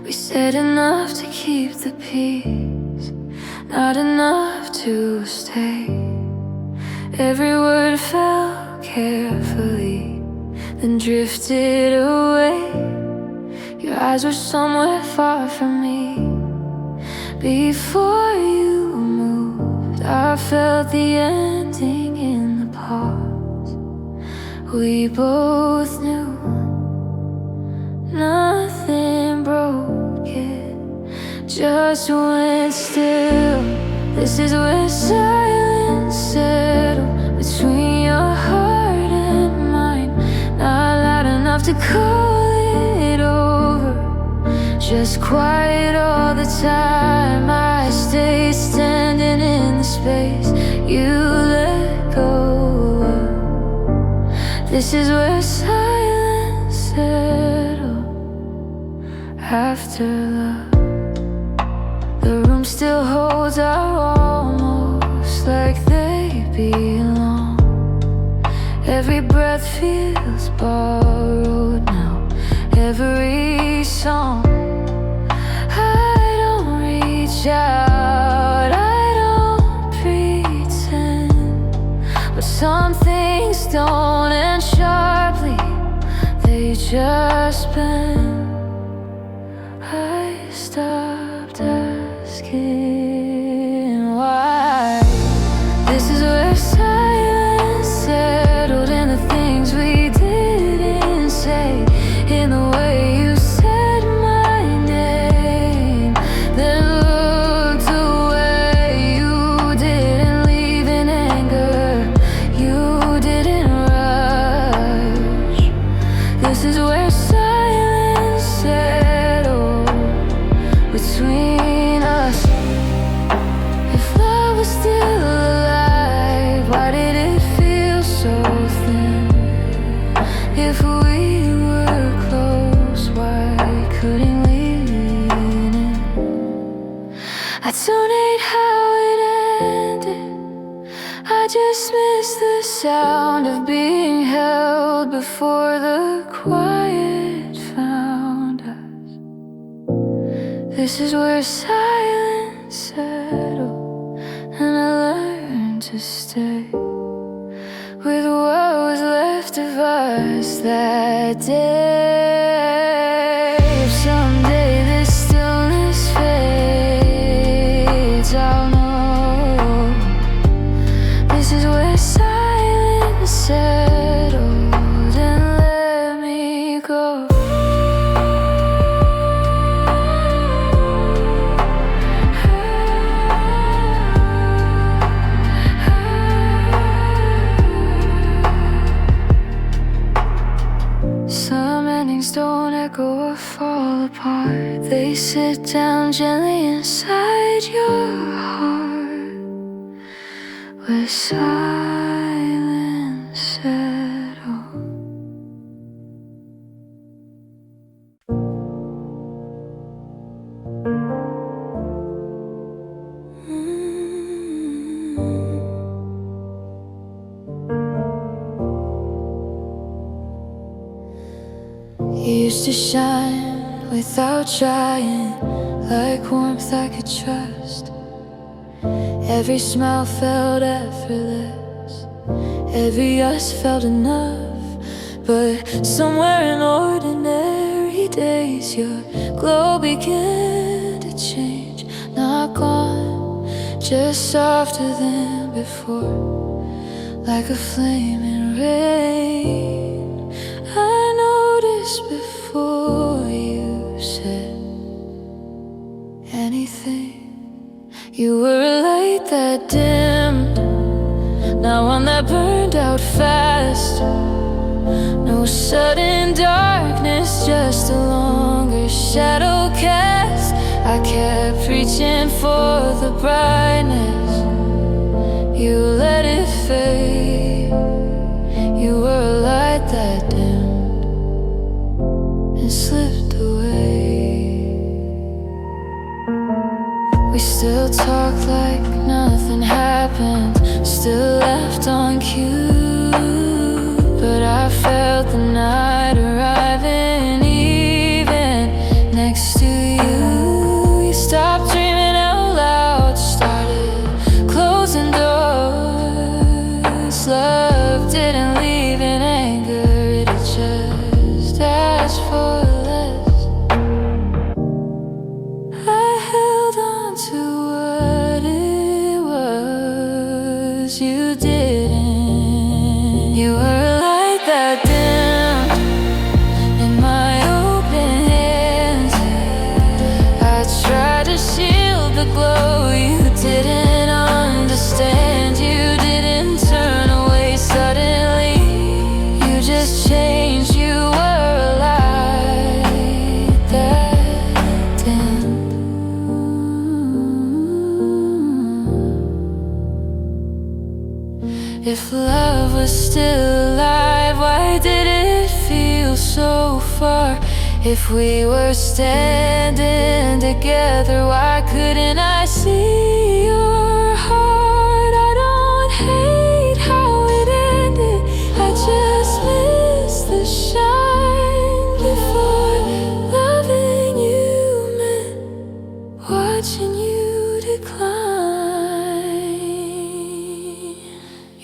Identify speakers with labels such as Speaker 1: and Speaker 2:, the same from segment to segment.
Speaker 1: We said enough to keep the peace, not enough to stay. Every word fell carefully, then drifted away. Your eyes were somewhere far from me. Before you moved, I felt the ending in the pause. We both knew nothing broke it, just went still. This is where silence settled between your heart and mine. Not loud enough to call it over, just quiet all the time. I stayed standing in the space you let go of. This is where silence settled after love. The room still holds our almost like they belong. Every breath feels borrowed now, every song. I don't reach out, I don't pretend, but some things don't end sharply, they just bend. I stopped asking why. This is where silence settled in the things we didn't say, in the way you said my name, then looked away. You didn't leave in anger, you didn't rush. This is where silence settled between us. If love was still alive, why did it feel so thin? If we were close, why couldn't we lean in? I don't hate how it ended, I just miss the sound of being held before the quiet found us. This is where silence settled, and I learned to stay with what was left of us that day. If someday this stillness fades, I'll know this is where silence settled and let me go. Some endings don't echo or fall apart, they sit down gently inside your heart, where silence settles. You used to shine without trying, like warmth I could trust. Every smile felt effortless, every yes felt enough. But somewhere in ordinary days, your glow began to change. Not gone, just softer than before, like a flame in rain. I noticed before you said anything. You were a light that dimmed, not one that burned out fast. No sudden darkness, just a longer shadow cast. I kept reaching for the brightness, you let it fade. You were a light that dimmed and slipped away. We still talk like nothing happened, still left on cue. But I felt the night arriving, even next to you. the glow. You didn't understand, you didn't turn away suddenly. You just changed, you were a light that dimmed. If love was still alive, why did it feel so far? If we were standing together, why couldn't I see your heart? I don't hate how it ended, I just miss the shine. Before loving you meant watching you decline.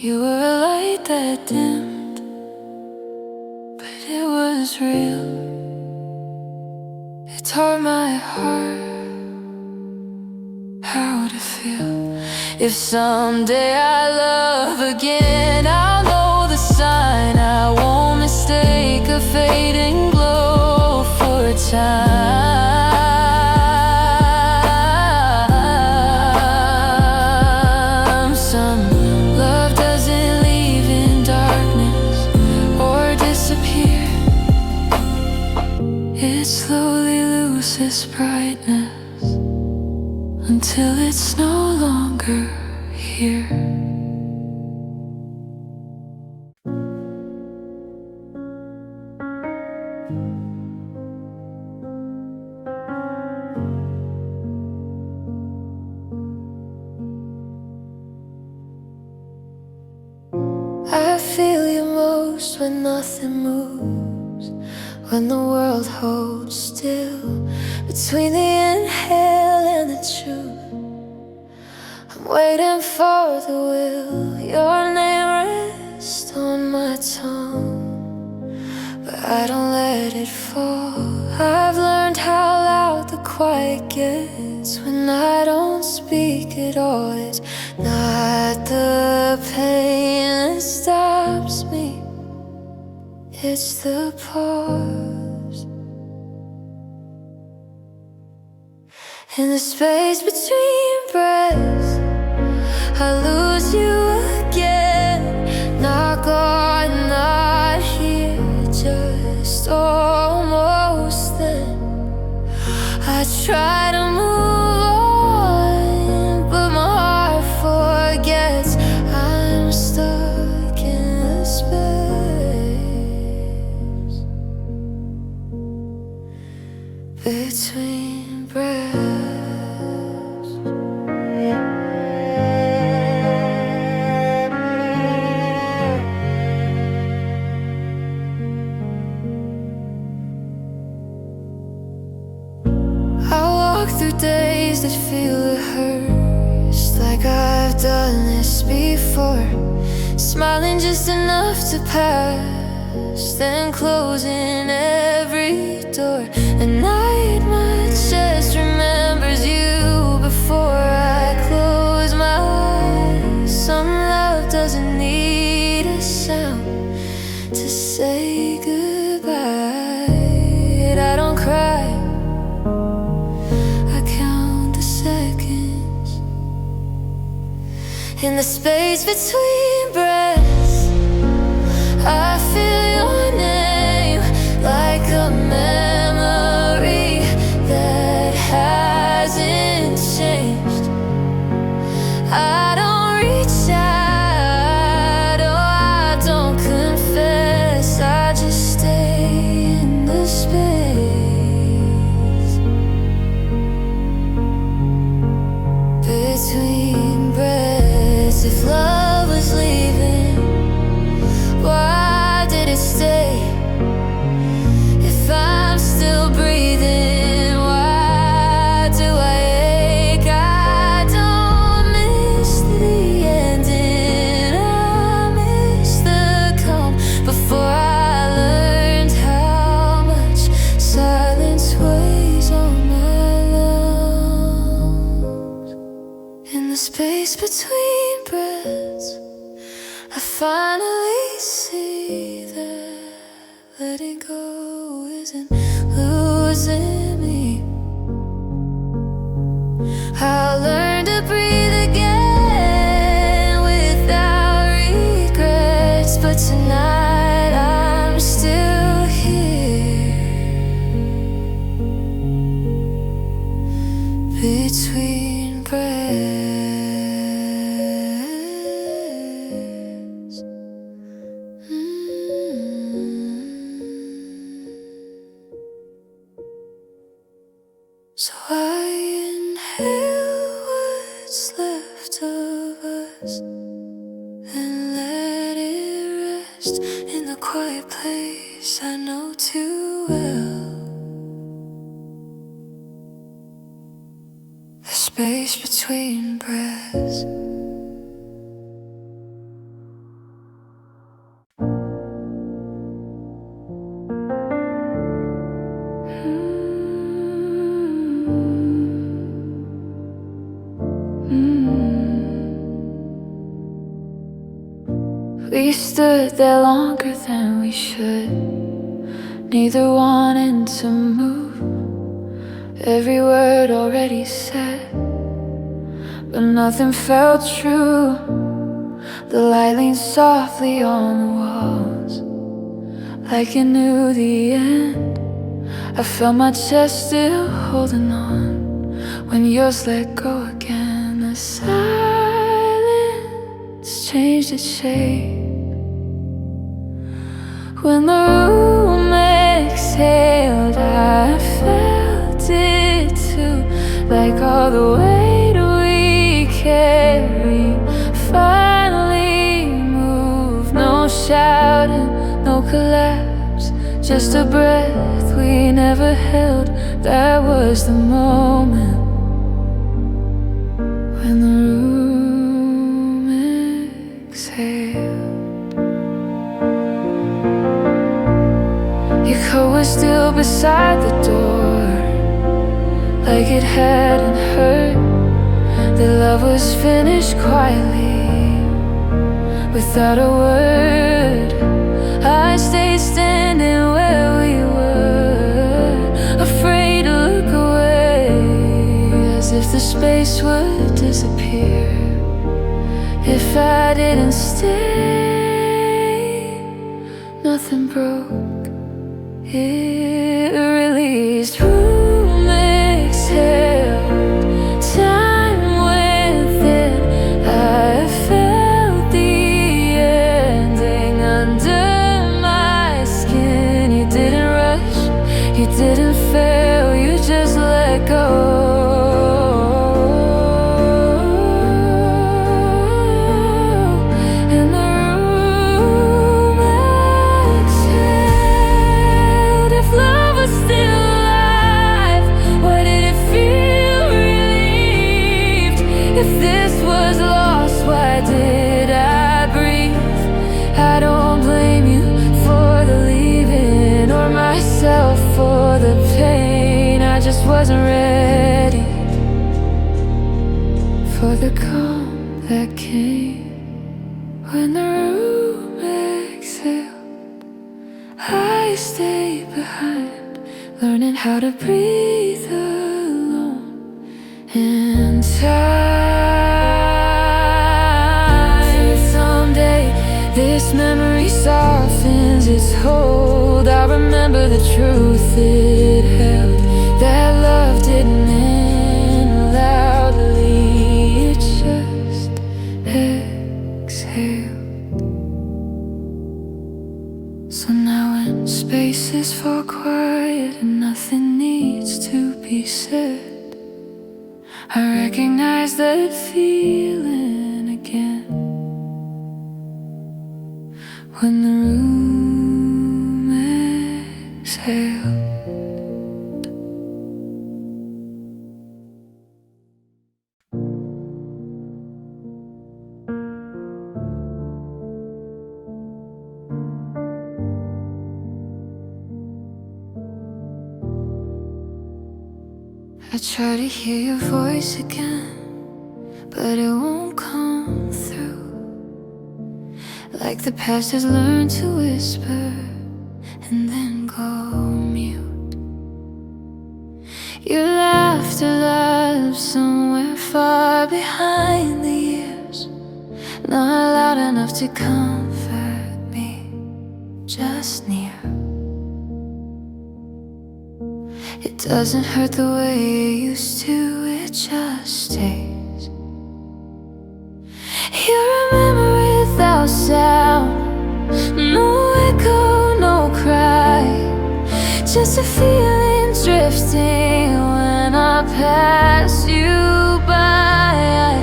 Speaker 1: You were a light that dimmed, but it was real. It taught my heart how to feel. If someday I love again, I'll know the sign. I won't mistake a fading glow for time. Some love doesn't leave in darkness or disappear. It slowly loses brightness until it's no longer here. I feel you most when nothing moves, when the world holds still. Between the inhale and the truth, I'm waiting for the will. Your name rests on my tongue, but I don't let it fall. I've learned how loud the quiet gets when I don't speak at all. It's not the pain that stops me, it's the pause. In the space between breaths, I lose you again. Not gone, not here, just almost then. I try to move on, but my heart forgets. I'm stuck in the space between breaths. Through days that feel rehearsed, like I've done this before. Smiling just enough to pass, then closing every door. At night my chest remembers you before I close my eyes. Some love doesn't need a sound to say goodbye. I don't cry, in the space between breaths. I feel your name like a memory that hasn't changed. I don't reach out, oh, I don't confess. I just stay in the space between breaths. If love was leaving, why did it stay? If I'm still breathing, why do I ache? I don't miss the ending, I miss the calm. Before I learned how much silence weighs on my lungs. In the space between breaths, I finally see that letting go isn't losing me. How between breaths. So I inhale what's left of us and let it rest in the quiet place I know too well. The space between breaths. We stood there longer than we should, neither wanting to move. Every word already said, but nothing felt true. The light leaned softly on the walls, like it knew the end. I felt my chest still holding on when yours let go again. The silence changed its shape when the room exhaled. I felt it too, like all the weight we carry finally moved. No shouting, no collapse, just a breath we never held. That was the moment when the room exhaled. Your coat was still beside the door, like it hadn't hurt. The love was finished quietly, without a word. I stayed standing where we were, afraid to look away, as if the space would disappear if I didn't stay. Nothing broke, it released. Room exhaled, time went thin. I felt the ending under my skin. You didn't rush, you didn't fail, you just let go. And the room exhaled. If love was still alive, why did it feel relieved? If this was lost, why did I breathe? I don't blame you for the leaving, or myself for the pain. I just wasn't ready for the calm that came when the room exhaled. I stayed behind, learning how to breathe alone in time. Someday this memory softens its hold. I remember the truth it held, that love didn't end loudly, it just exhaled. So now when spaces fall quiet and nothing needs to be said, I recognize that feeling again when the room exhaled. I try to hear your voice again, but it won't come through. Like the past has learned to whisper and then go mute. Your laughter lives somewhere far behind the years, not loud enough to comfort me, just near. It doesn't hurt the way it used to, it just not pass you by. I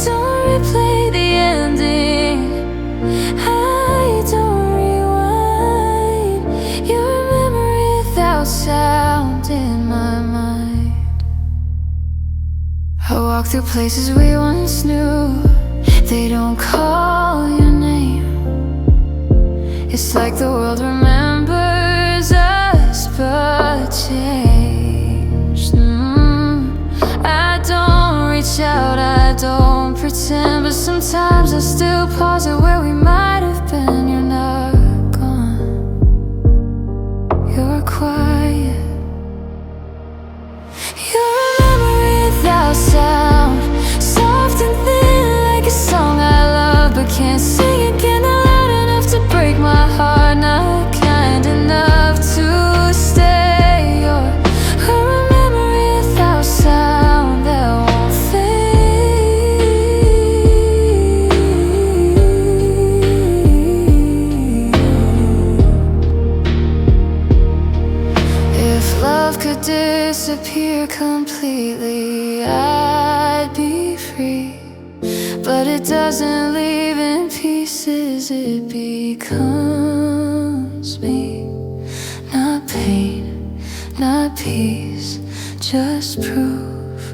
Speaker 1: don't replay the ending, I don't rewind your memory without sound in my mind. I walk through places we once knew, they don't call your name. It's like the world remembers us but changed. I don't reach out, I don't pretend, but sometimes I still pause at where we might have been. You're not gone, you're quiet. You're a memory without sound, soft and thin like a song I love but can't sing again. Not loud enough to break my heart, not kind enough to stay. You're a memory without sound that won't fade. If love could disappear completely, I'd be free. But it doesn't leave in pieces, it becomes me. Not pain, not peace, just proof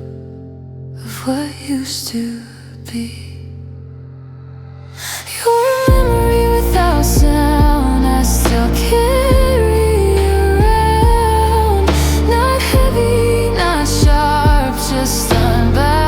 Speaker 1: of what used to be. You're a memory without sound, I still carry around. Not heavy, not sharp, just unbound.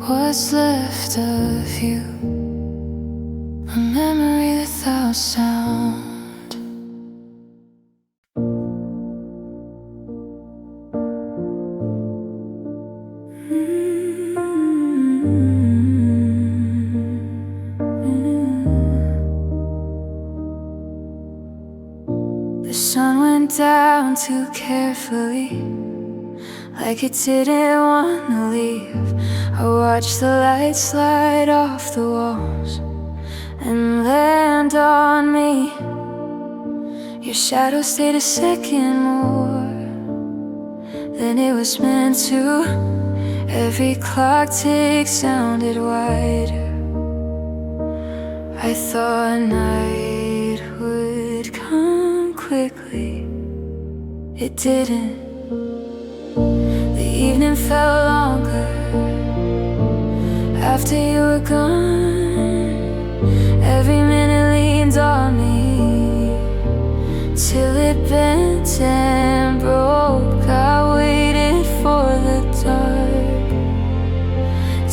Speaker 1: What's left of you, a memory without sound. The sun went down too carefully, like it didn't want to leave. I watched the light slide off the walls and land on me. Your shadow stayed a second more than it was meant to. Every clock tick sounded wider. I thought night would come quickly, it didn't. The evening felt longer after you were gone. Every minute leaned on me till it bent and broke. I waited for the dark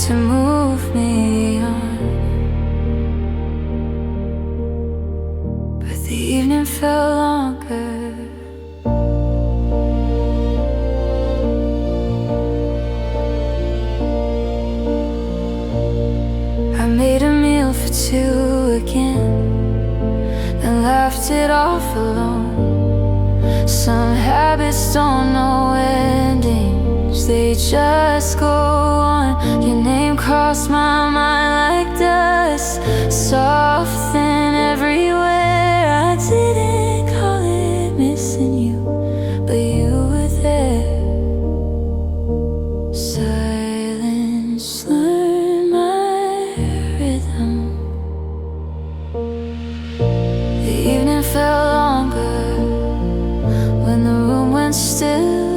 Speaker 1: to move me on, but the evening felt longer. I made a meal for two again, then laughed it off alone. Some habits don't know endings, they just go on. Your name crossed my mind like dust, soft and everywhere. I didn't call it missing you, but you were there. Silence learned my rhythm. The evening felt longer when the room went still,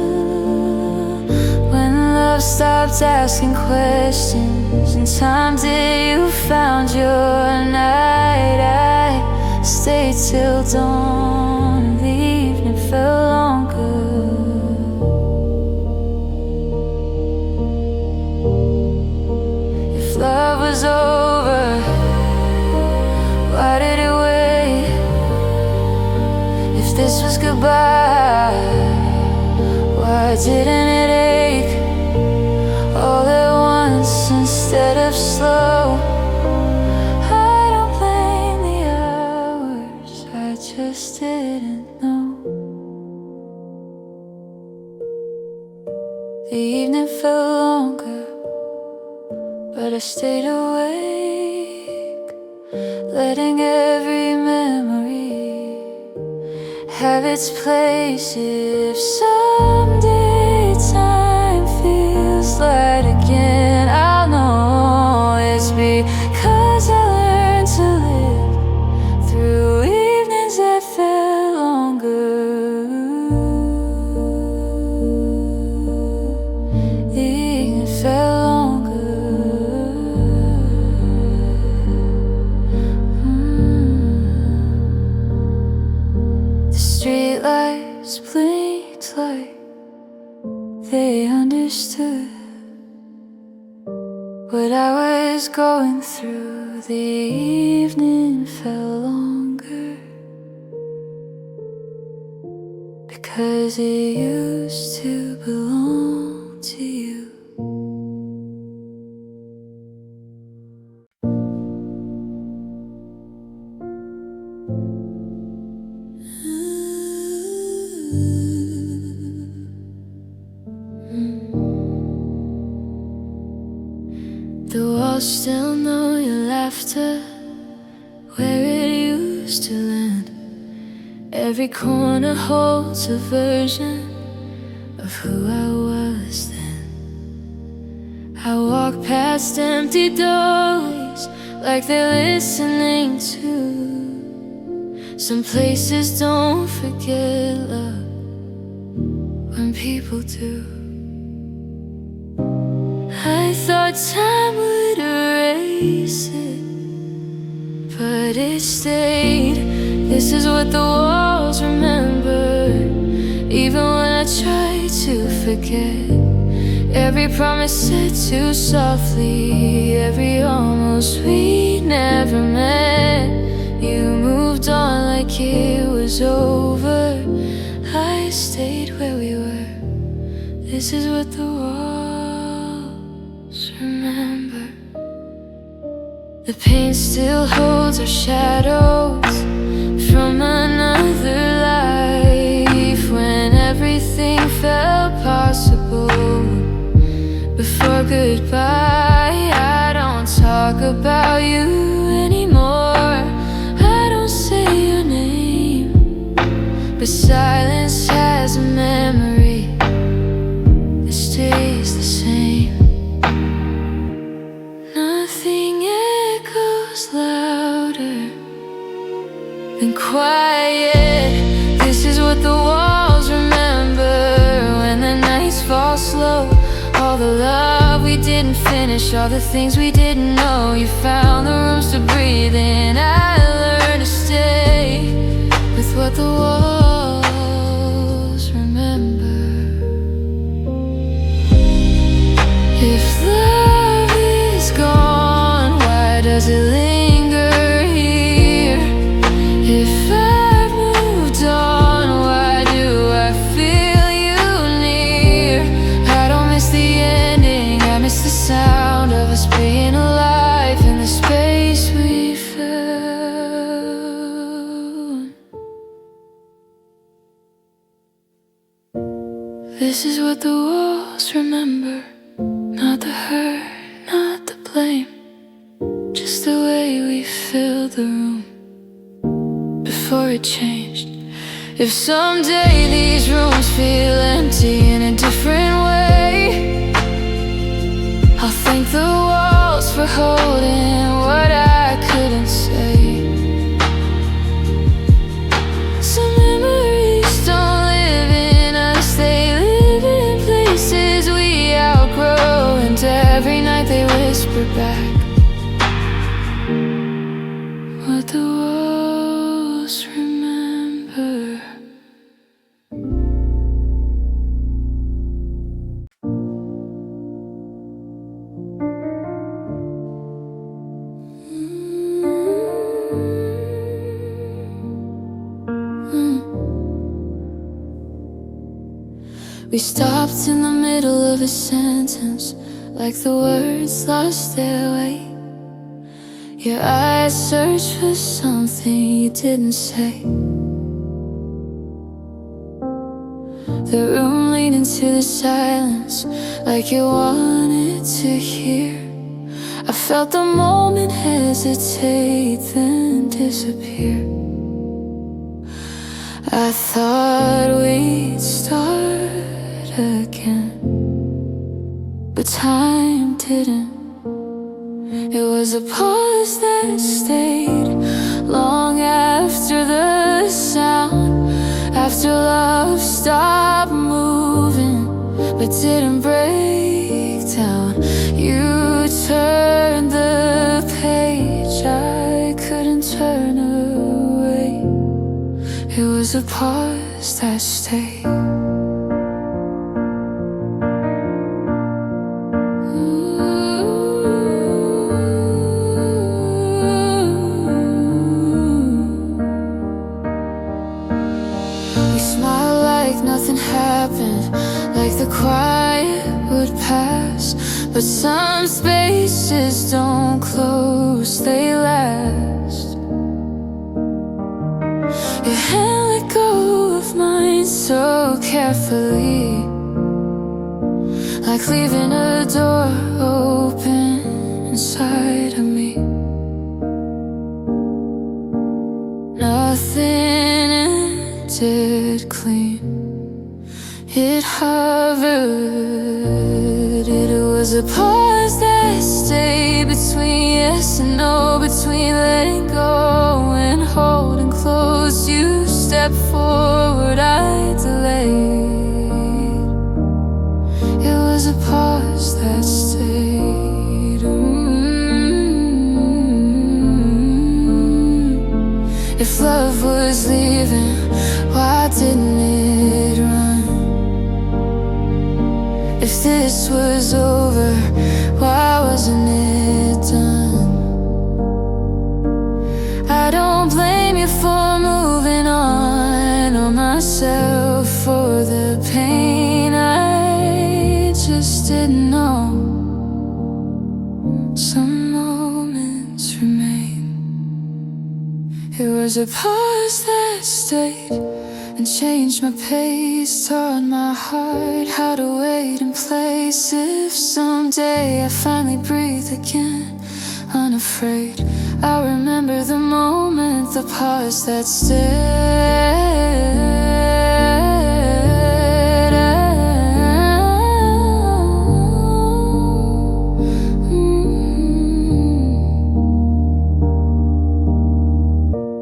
Speaker 1: when love stopped asking questions and time till you found your night. I stayed till dawn. The evening felt longer. If love was over, why did it wait? If this was goodbye, why didn't it ache all at once instead of slow? I stayed awake, letting every memory have its place. If someday time feels light again, I'll know it's because I learned to live through evenings that felt longer. It felt longer. The streetlights blinked like they understood what I was going through. The evening felt longer because it used to belong to you. The walls still know your laughter, where it used to land. Every corner holds a version of who I was then. I walk past empty doorways like they're listening to. Some places don't forget love when people do. I thought time would erase it, but it stayed. This is what the walls remember, even when I try to forget. Every promise said too softly, every almost we never met. You moved on like it was over, I stayed where we were. This is what the walls remember. The pain still holds our shadows from another life, when everything felt possible. Before goodbye, I don't talk about you anymore. I don't say your name, but silence has a memory that stays the same. Nothing echoes louder than quiet. This is what the walls remember, when the nights fall slow. All the love we didn't finish, all the things we didn't know. You found the rooms to breathe in. I learned to stay with what the walls remember. If love is gone, why does it linger here? If I've moved on, why do I feel you near? I don't miss the ending, I miss the sound of us being alive in the space we found. This is what the walls remember, not the hurt, not the blame, just the way we filled the room before it changed. If someday these rooms feel empty in a different way, I'll thank the walls for holding what I couldn't say. Some memories don't live in us, they live in places we outgrow. And every night they whisper back what the walls remember. We stopped in the middle of a sentence, like the words lost their way. Your eyes searched for something you didn't say. The room leaned into the silence, like it wanted to hear. I felt the moment hesitate, then disappear. I thought we'd start again, but time didn't. It was a pause that stayed long after the sound, after love stopped moving but didn't break down. You turned the page, I couldn't turn away. It was a pause that stayed. We smiled like nothing happened, like the quiet would pass. But some spaces don't close, they last. Your hand let go of mine so carefully, like leaving a door open inside of me. Nothing ended clean, it hovered. It was a pause that stayed between yes and no, between letting go and holding close. You stepped forward, I delayed. It was a pause that stayed. If love was leaving, why didn't it run? If this was over, why wasn't it done? I don't blame you for moving on, or myself for the pain. I just didn't know. Some moments remain. It was a pause that stayed and changed my pace, taught my heart how to wait in place. If someday I finally breathe again, unafraid, I remember the moment, the pause that stayed.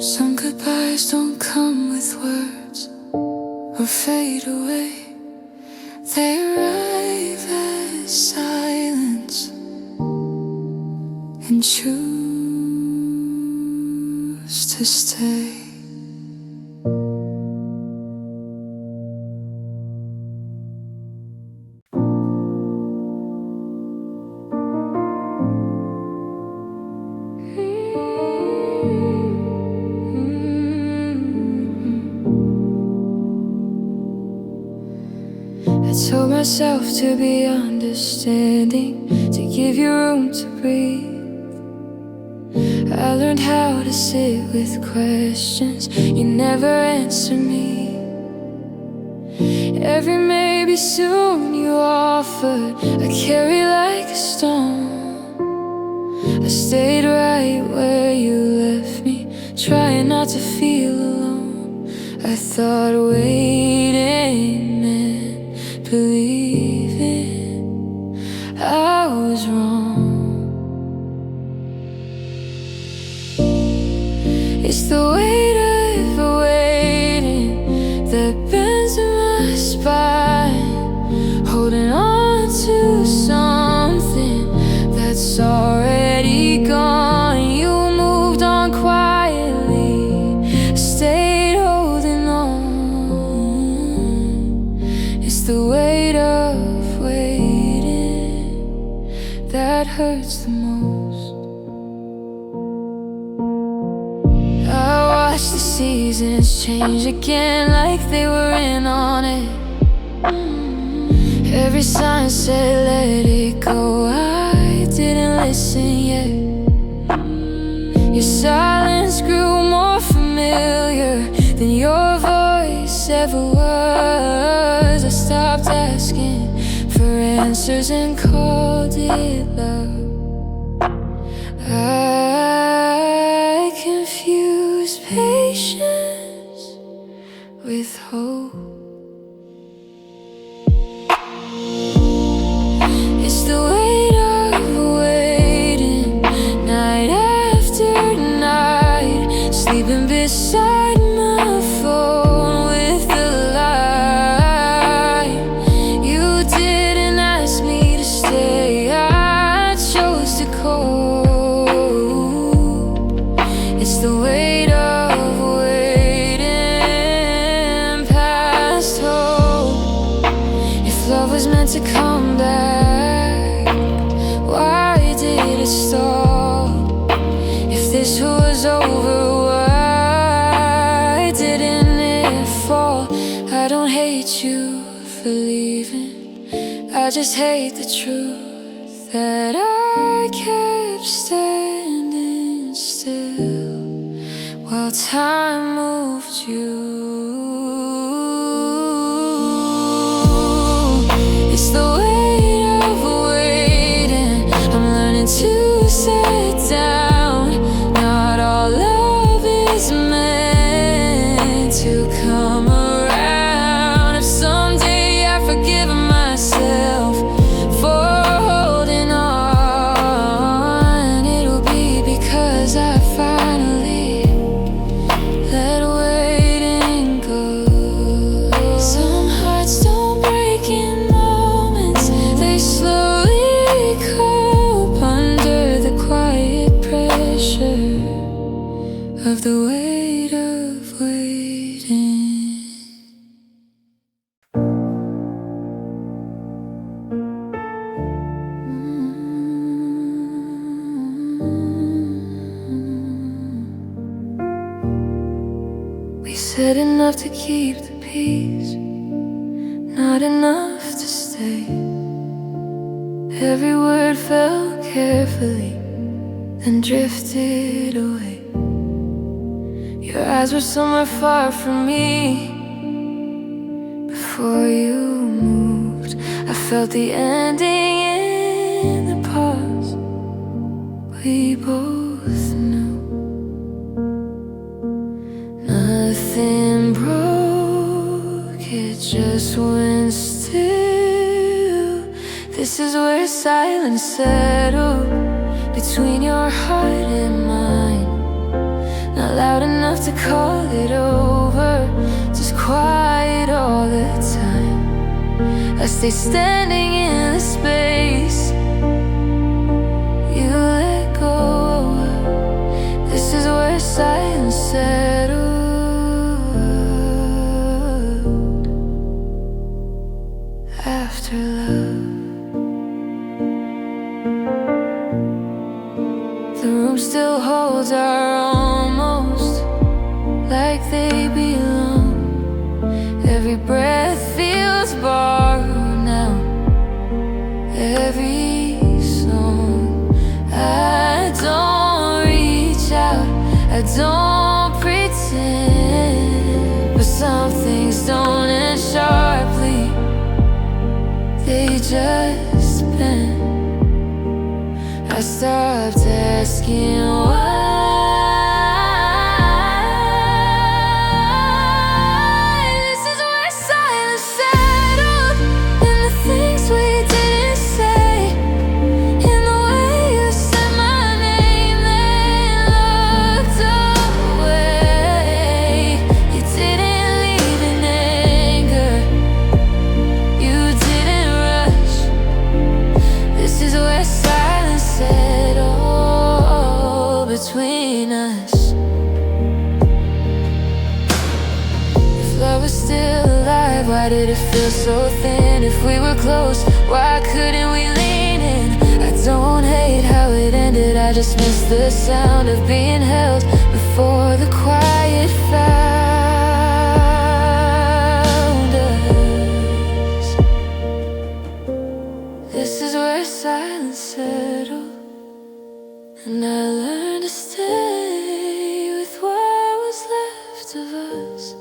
Speaker 1: Some goodbyes don't come with words or fade away, they arrive as silence and choose to stay. I told myself to be understanding, to give you room to breathe. I learned how to sit with questions you never answer me. Every maybe soon you offered, I carry like a stone. I stayed right where you left me, trying not to feel alone. I thought waiting meant believing. I was wrong. It's the weight of waiting that bends in my spine, holding on to something that's already gone. You moved on quietly, I stayed holding on. It's the weight of waiting that hurts the most. Watch the seasons change again, like they were in on it. Every sign said let it go, I didn't listen yet. Your silence grew more familiar than your voice ever was. I stopped asking for answers and called it love. sleeping beside my phone with the light. You didn't ask me to stay, I chose to cope. It's the weight of waiting past hope. If love was meant to come back, why did it stop? If this was over, why didn't it fall? I don't hate you for leaving, I just hate the truth that I kept standing still while time moved you. It's the weight of waiting, I'm learning to sit down. Not all love is meant to come around. If someday I forgive myself for holding on, it'll be because I finally let waiting go. Some hearts don't break in moments, they slowly cope under the quiet pressure of the weight of waiting. We said enough to keep the peace, not enough to stay. Every word fell carefully, then drifted away. Your eyes were somewhere far from me before you moved. I felt the ending in the pause we both knew. Nothing broke, it just went still. This is where silence settled between your heart and mine. Not loud enough to call it over, just quiet all the time. I stay standing in the space you let go. This is where silence settled after love. The room still holds our almost, like they belong. Every breath feels borrowed now, every song. I don't reach out, I don't pretend, but some things don't end sharply, they just bend. I stopped asking why. This is where silence settled, in the things we didn't say, in the way you said my name, then looked away. You didn't leave in anger, you didn't rush. This is where silence settled between us. If love was still alive, why did it feel so thin? If we were close, why couldn't we lean in? I don't hate how it ended, I just miss the sound of being held before the quiet found us. This is where silence settled, and I learned to stay with what was left of us.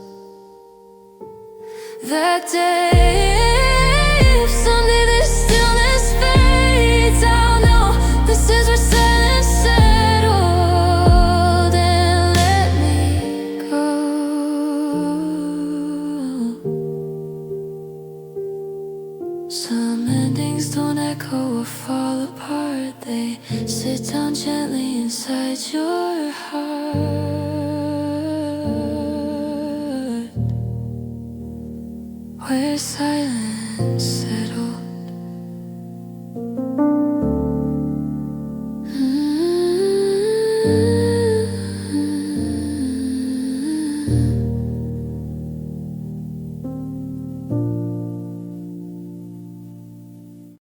Speaker 1: That day, if someday this stillness fades, I'll know this is where silence settled and let me go. Some endings don't echo or fall apart, they sit down gently inside your heart. silence settled. Mm-hmm.